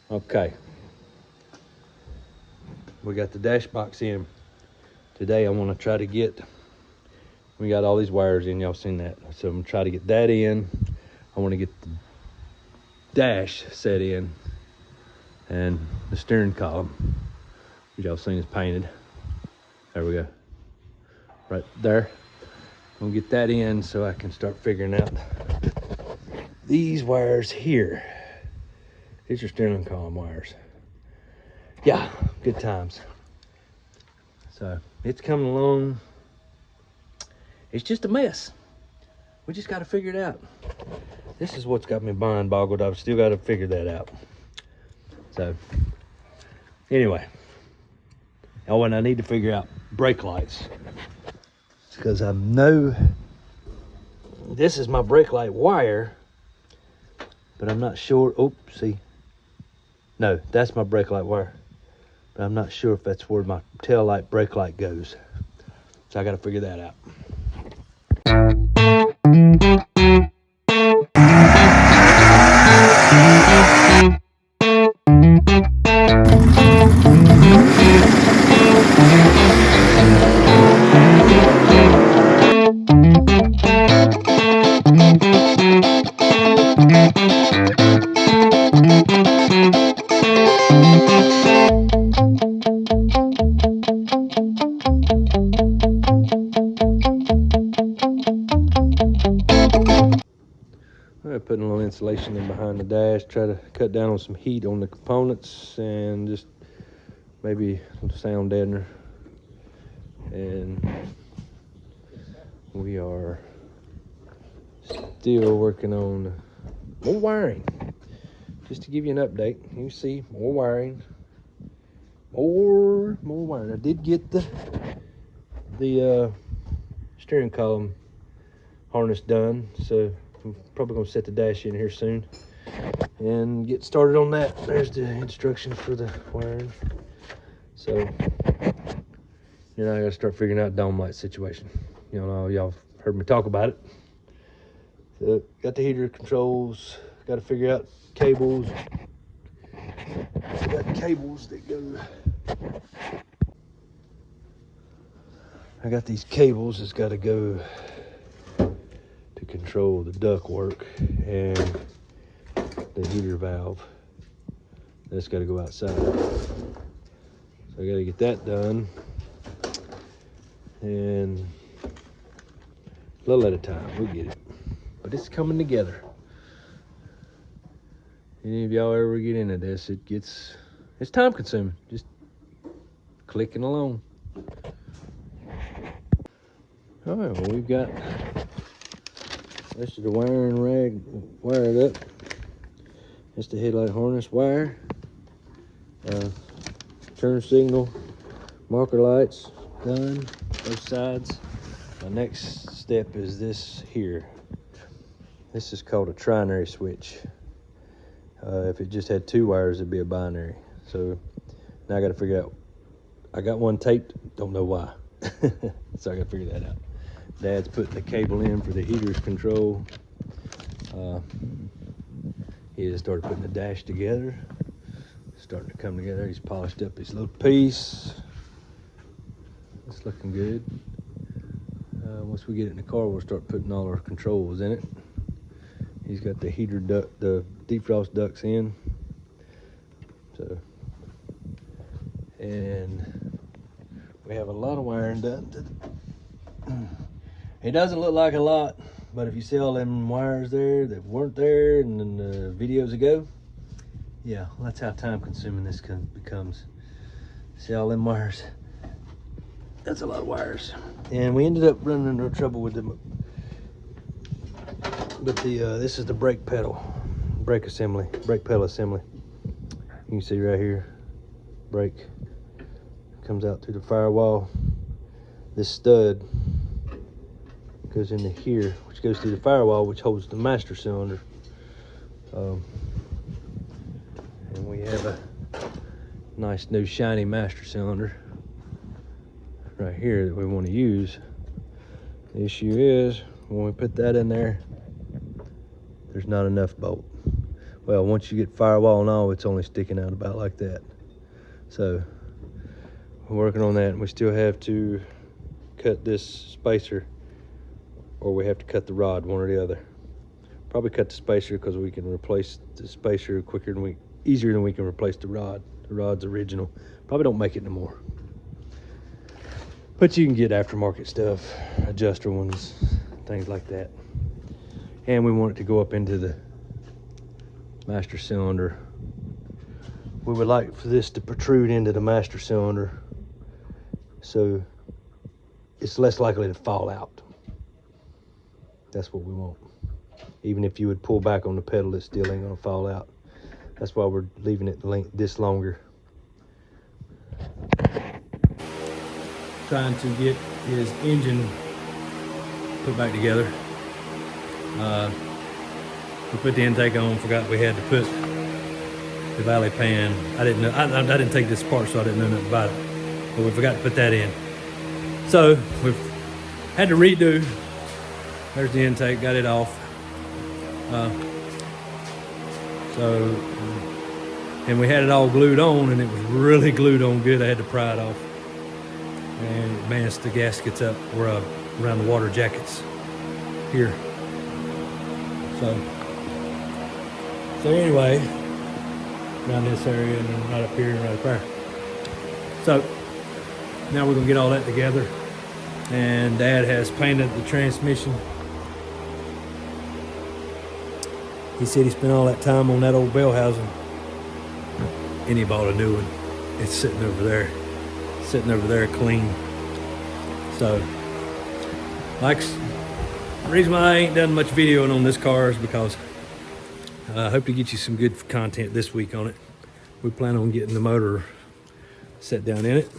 Okay, we got the dash box in. Today I want to try to get, we got all these wires in, y'all seen that. So I'm gonna try to get that in. I want to get the dash set in and the steering column, which y'all seen is painted. There we go, right there. I'm gonna get that in so I can start figuring out these wires here. These are steering column wires. Yeah, good times. So it's coming along. It's just a mess. We just got to figure it out. This is what's got me mind boggled. I've still got to figure that out. So anyway, oh, and I need to figure out brake lights, because I know this is my brake light wire, but I'm not sure. Oh, see, no, that's my brake light wire, but I'm not sure if that's where my tail light brake light goes. So I got to figure that out. Putting a little insulation in behind the dash, try to cut down on some heat on the components, and just maybe a sound deadener. And we are still working on more wiring. Just to give you an update, you see more wiring, more wiring. I did get the steering column harness done, so I'm probably gonna set the dash in here soon and get started on that. There's the instructions for the wiring. So I gotta start figuring out dome light situation. Y'all heard me talk about it. So got the heater controls, got to figure out cables. Got cables that go. I got these cables that's got to go to control the duct work and the heater valve. That's got to go outside. So I got to get that done, and a little at a time, we'll get it. But it's coming together. Any of y'all ever get into this, it's time consuming. Just clicking along. All right, well, we've got the rest of the wiring rag wired up. That's the headlight harness wire. Turn signal, marker lights done, both sides. My next step is this here. This is called a trinary switch. If it just had two wires, it'd be a binary. So now I got to figure out. I got one taped, don't know why. So I got to figure that out. Dad's putting the cable in for the heater's control. He just started putting the dash together. Starting to come together. He's polished up his little piece. It's looking good. Once we get it in the car, we'll start putting all our controls in it. He's got the heater duct, the defrost ducts in. So, and we have a lot of wiring done. It doesn't look like a lot, but if you see all them wires there that weren't there and then the videos ago, yeah, that's how time consuming this becomes. See all them wires? That's a lot of wires. And we ended up running into trouble with them. But this is the brake pedal, brake pedal assembly. You can see right here, brake comes out through the firewall. This stud goes into here, which goes through the firewall, which holds the master cylinder. And we have a nice new shiny master cylinder right here that we want to use. The issue is when we put that in there, there's not enough bolt. Well, once you get firewall and all, it's only sticking out about like that. So we're working on that, and we still have to cut this spacer, or we have to cut the rod, one or the other. Probably cut the spacer because we can replace the spacer easier than we can replace the rod. The rod's original. Probably don't make it no more. But you can get aftermarket stuff, adjuster ones, things like that. And we want it to go up into the master cylinder. We would like for this to protrude into the master cylinder so it's less likely to fall out. That's what we want. Even if you would pull back on the pedal, it still ain't gonna fall out. That's why we're leaving it this longer. Trying to get his engine put back together. We put the intake on, forgot we had to put the valley pan. I didn't know, I didn't take this apart, so I didn't know nothing about it. But we forgot to put that in. So we've had to redo. There's the intake, got it off. And we had it all glued on, and it was really glued on good. I had to pry it off. And it masked the gaskets up around the water jackets here. So anyway, around this area and then right up here and right up there. So now we're gonna get all that together. And Dad has painted the transmission. He said he spent all that time on that old bell housing, and he bought a new one. It's sitting over there clean. So, the reason why I ain't done much videoing on this car is because I hope to get you some good content this week on it. We plan on getting the motor set down in it.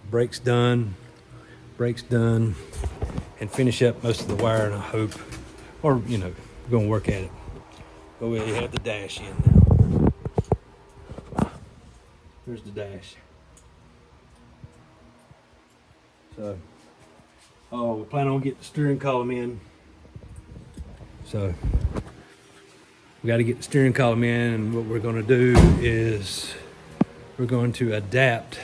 Brakes done, and finish up most of the wiring, I hope. Or, you know, we're gonna work at it. But we have the dash in now. There's the dash. So, we plan on getting the steering column in. So, we got to get the steering column in, and what we're going to do is we're going to adapt.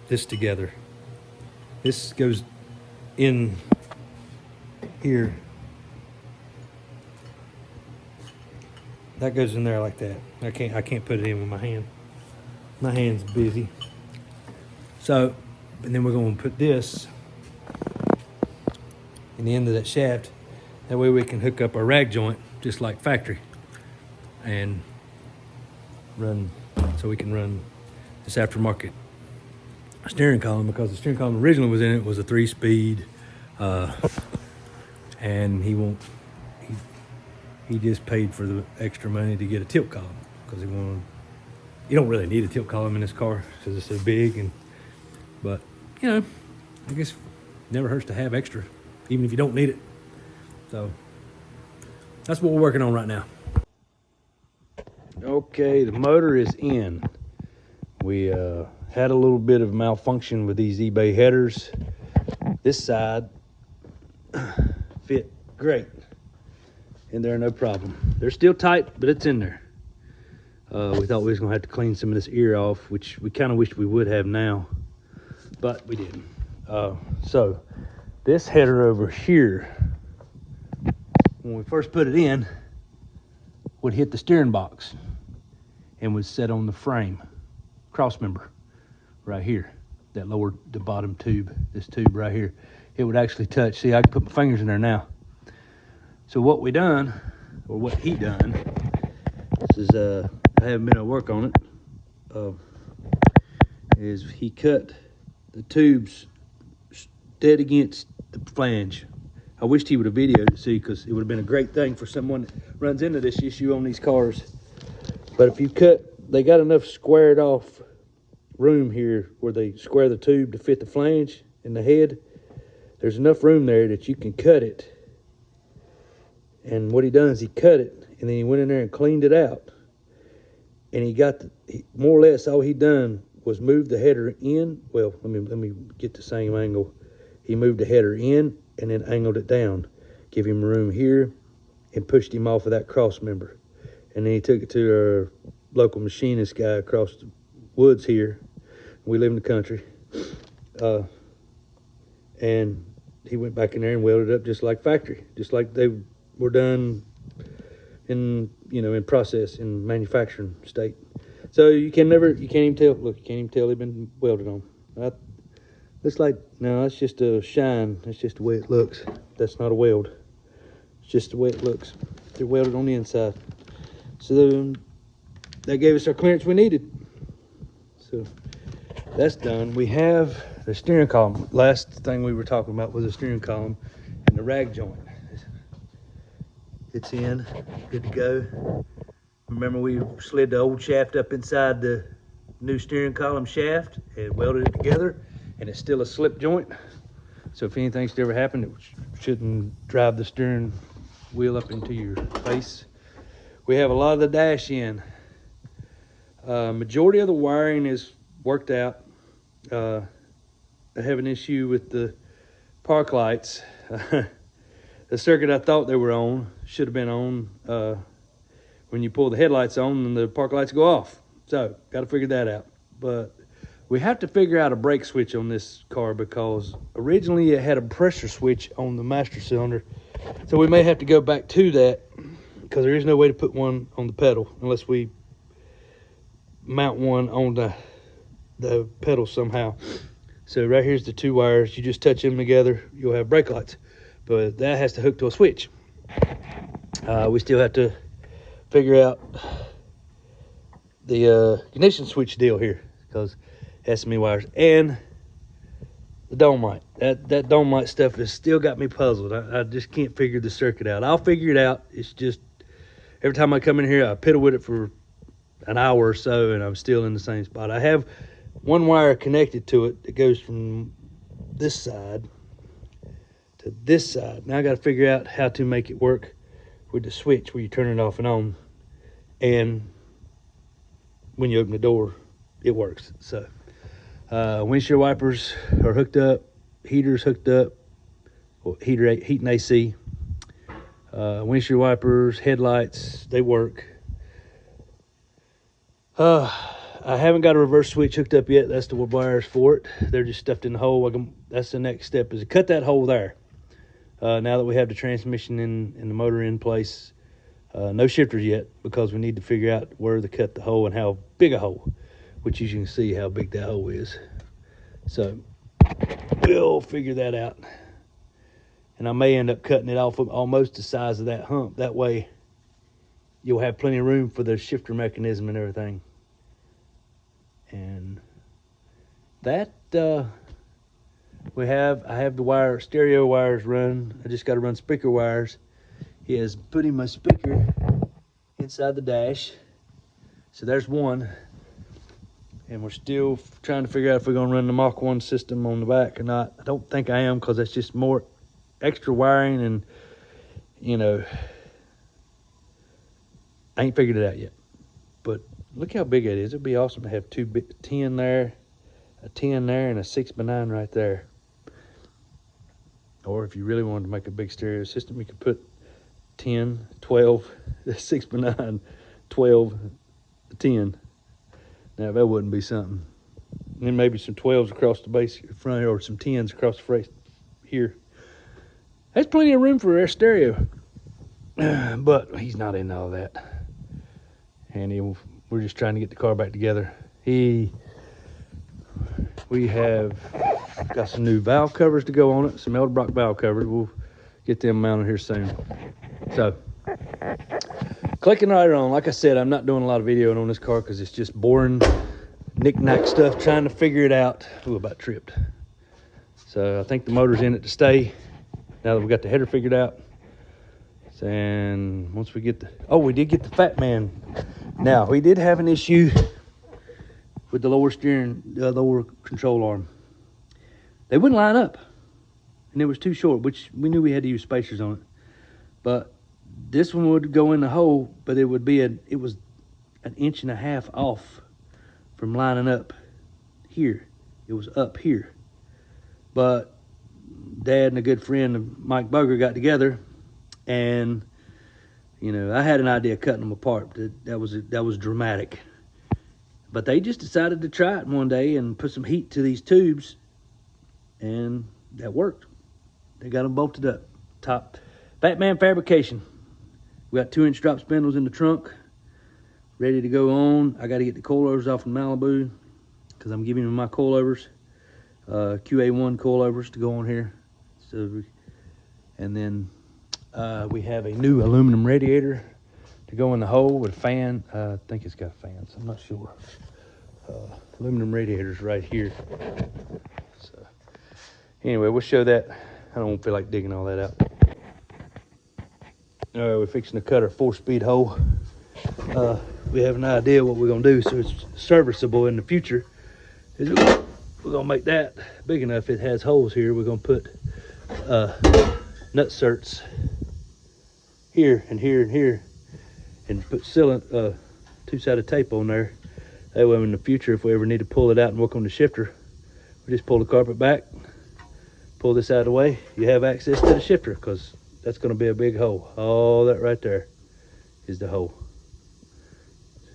This together. This goes in here. That goes in there like that. I can't put it in with my hand. My hand's busy. So, and then we're going to put this in the end of that shaft. That way we can hook up our rag joint just like factory and run, so we can run this aftermarket steering column, because the steering column originally was in it was a 3-speed, and he just paid for the extra money to get a tilt column because you don't really need a tilt column in this car because it's so big, but you know, I guess it never hurts to have extra, even if you don't need it. So that's what we're working on right now. Okay, the motor is in. We had a little bit of malfunction with these eBay headers. This side fit great in there, no problem. They're still tight, but it's in there. We thought we was gonna have to clean some of this ear off, which we kind of wished we would have now, but we didn't. So this header over here, when we first put it in, would hit the steering box and would set on the frame cross member right here, the bottom tube, this tube right here. It would actually touch. See, I can put my fingers in there now. So what we done, or what he done, this is I haven't been able to work on it, is he cut the tubes dead against the flange. I wished he would have videoed it, see, because it would have been a great thing for someone that runs into this issue on these cars. But if you cut, they got enough squared off room here where they square the tube to fit the flange and the head. There's enough room there that you can cut it. And what he done is he cut it, and then he went in there and cleaned it out. And he got more or less all he done was move the header in. Well, let me get the same angle. He moved the header in and then angled it down, give him room here, and pushed him off of that cross member. And then he took it to our local machinist guy across the woods here. We live in the country. And he went back in there and welded it up just like factory, just like they were done in, you know, in process, in manufacturing state. So you can't even tell. Look, you can't even tell they've been welded on. Looks like, no, that's just a shine. That's just the way it looks. That's not a weld. It's just the way it looks. They're welded on the inside. So that gave us our clearance we needed. So that's done. We have the steering column. Last thing we were talking about was the steering column and the rag joint. It's in, good to go. Remember, we slid the old shaft up inside the new steering column shaft and welded it together, and it's still a slip joint. So if anything's to ever happen, it shouldn't drive the steering wheel up into your face. We have a lot of the dash in. Majority of the wiring is worked out. I have an issue with the park lights. The circuit I thought they were on should have been on when you pull the headlights on and the park lights go off. So, got to figure that out. But we have to figure out a brake switch on this car because originally it had a pressure switch on the master cylinder. So we may have to go back to that because there is no way to put one on the pedal unless we mount one on the pedal somehow. So right here's the two wires. You just touch them together, you'll have brake lights. But that has to hook to a switch. We still have to figure out the ignition switch deal here because it has so many wires. And the dome light. That dome light stuff has still got me puzzled. I just can't figure the circuit out. I'll figure it out. It's just every time I come in here, I piddle with it for an hour or so, and I'm still in the same spot. I have one wire connected to it that goes from this side to this side. Now I got to figure out how to make it work with the switch where you turn it off and on, and when you open the door it works. So windshield wipers are hooked up, heaters hooked up, well, heat and AC, windshield wipers, headlights, they work. I haven't got a reverse switch hooked up yet. That's the wires for it. They're just stuffed in the hole. That's the next step, is to cut that hole there. Now that we have the transmission and the motor in place, no shifters yet because we need to figure out where to cut the hole and how big a hole, which you can see how big that hole is. So we'll figure that out. And I may end up cutting it off of almost the size of that hump. That way you'll have plenty of room for the shifter mechanism and everything. And that I have the stereo wires run. I just got to run speaker wires. He is putting my speaker inside the dash. So there's one. And we're still trying to figure out if we're going to run the Mach 1 system on the back or not. I don't think I am because that's just more extra wiring, and, you know, I ain't figured it out yet. But look how big it is. It'd be awesome to have 10 there, a 10 there, and a 6x9 right there. Or if you really wanted to make a big stereo system, you could put 10, 12, 6x9, 12, 10. Now that wouldn't be something. And then maybe some 12s across the base front, or some 10s across the front here. That's plenty of room for our stereo. But he's not into all that. And we're just trying to get the car back together. We have got some new valve covers to go on it, some Edelbrock valve covers. We'll get them mounted here soon. So, clicking right on. Like I said, I'm not doing a lot of videoing on this car because it's just boring, knick-knack stuff, trying to figure it out. Ooh, about tripped. So I think the motor's in it to stay now that we got the header figured out. And once we get we did get the Fat Man. Now, we did have an issue with the lower control arm. They wouldn't line up, and it was too short, which we knew we had to use spacers on it. But this one would go in the hole, but it was an inch and a half off from lining up here. It was up here. But Dad and a good friend, Mike Boger, got together, and you know, I had an idea of cutting them apart. That was dramatic. But they just decided to try it one day and put some heat to these tubes, and that worked. They got them bolted up. Top Batman Fabrication. We got 2-inch drop spindles in the trunk, ready to go on. I got to get the coilovers off from Malibu because I'm giving them my coilovers, QA1 coilovers to go on here. So, and then we have a new aluminum radiator to go in the hole with a fan. I think it's got fans. I'm not sure. Aluminum radiators right here. So anyway, we'll show that. I don't feel like digging all that out. All right, we're fixing to cut our 4-speed hole. We have an idea what we're gonna do so it's serviceable in the future. We're gonna make that big enough. It has holes here. We're gonna put nut certs here and here and here, and put sealant, 2-sided tape on there. That way in the future, if we ever need to pull it out and work on the shifter, we just pull the carpet back, pull this out of the way, you have access to the shifter, because that's going to be a big hole. All that right there is the hole.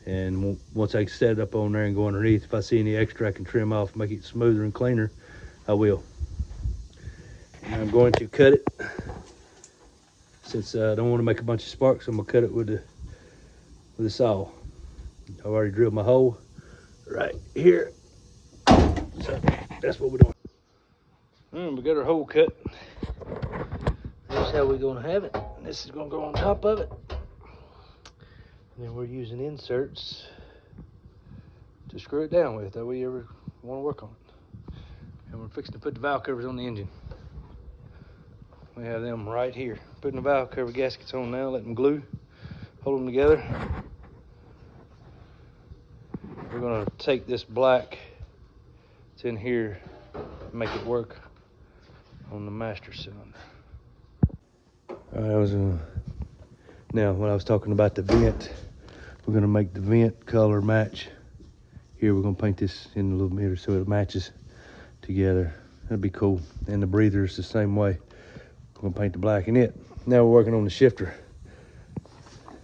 And once I set it up on there and go underneath, if I see any extra I can trim off, make it smoother and cleaner, I will. And I'm going to cut it. Since I don't want to make a bunch of sparks, I'm going to cut it with the saw. I've already drilled my hole right here. So that's what we're doing. We got our hole cut. This is how we're going to have it. And this is going to go on top of it. And then we're using inserts to screw it down with. That way you ever want to work on it. And we're fixing to put the valve covers on the engine. We have them right here. Putting the valve cover gaskets on now, let them glue, hold them together. We're gonna take this black that's in here and make it work on the master cylinder. All right, now when I was talking about the vent, we're gonna make the vent color match. Here we're gonna paint this in a little bit so it matches together. That'd be cool. And the breather is the same way. We're gonna paint the black in it. Now we're working on the shifter.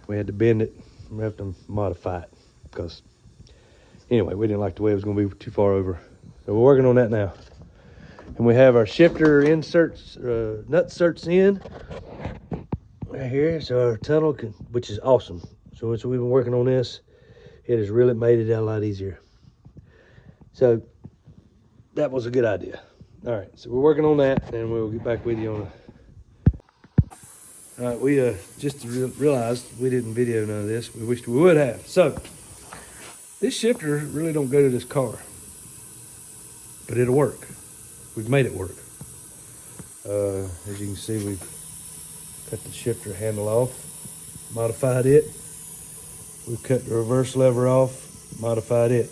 We had to bend it. We have to modify it because anyway, we didn't like the way it was gonna be too far over. So we're working on that now. And we have our shifter inserts, nut certs in right here. So our tunnel, which is awesome. So as we've been working on this, it has really made it a lot easier. So that was a good idea. All right, so we're working on that, and we'll get back with you on it. All right, we just realized we didn't video none of this. We wished we would have. So this shifter really don't go to this car, but it'll work. We've made it work. As you can see, we've cut the shifter handle off, modified it. We've cut the reverse lever off, modified it.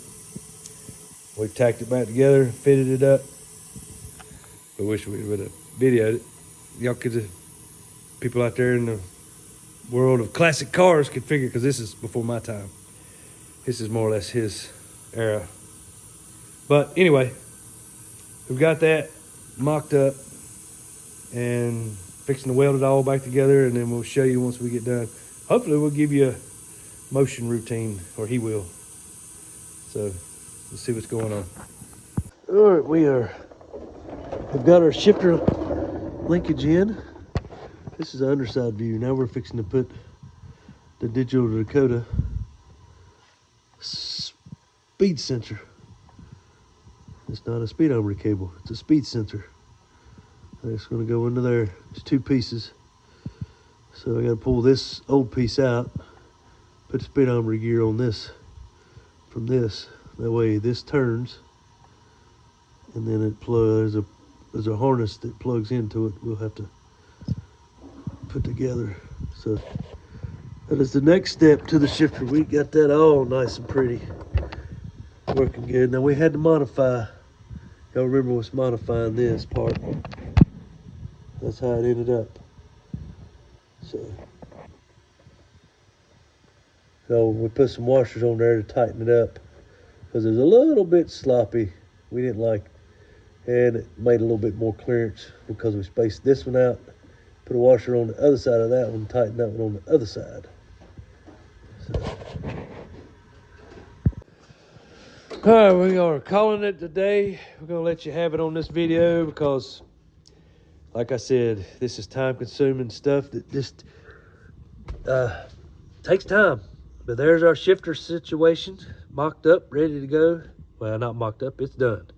We've tacked it back together, fitted it up. I wish we would have videoed it. Y'all could, people out there in the world of classic cars could figure, because this is before my time. This is more or less his era. But anyway, we've got that mocked up and fixing to weld it all back together, and then we'll show you once we get done. Hopefully we'll give you a motion routine, or he will. So we'll see what's going on. All right, we've got our shifter linkage in. This is the underside view. Now we're fixing to put the Digital Dakota speed sensor. It's not a speedometer cable, it's a speed sensor. And it's going to go into there. It's 2 pieces. So I got to pull this old piece out, put the speedometer gear on this from this. That way this turns, and then it plugs. There's a harness that plugs into it. We'll have to put together. So that is the next step to the shifter. We got that all nice and pretty, working good. Now we had to modify. Y'all remember what's modifying this part? That's how it ended up. So we put some washers on there to tighten it up, because it was a little bit sloppy. We didn't like and it made a little bit more clearance because we spaced this one out. Put a washer on the other side of that one, tighten that one on the other side. All right, we are calling it today. We're gonna let you have it on this video because, like I said, this is time-consuming stuff that just takes time. But there's our shifter situation, mocked up, ready to go. Well, not mocked up, it's done.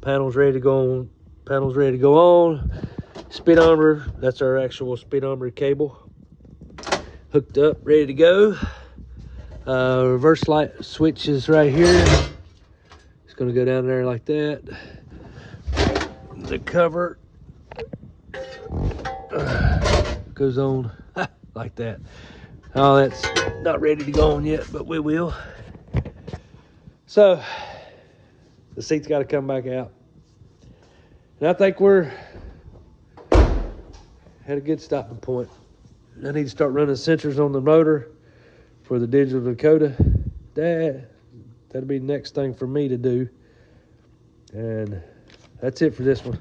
Panels ready to go on. Panels ready to go on. Speedometer, that's our actual speedometer cable. Hooked up, ready to go. Reverse light switch is right here. It's gonna go down there like that. The cover goes on like that. Oh, that's not ready to go on yet, but we will. So the seat's got to come back out, and I think we're at a good stopping point. I need to start running sensors on the motor for the Digital Dakota. That'll be the next thing for me to do. And that's it for this one.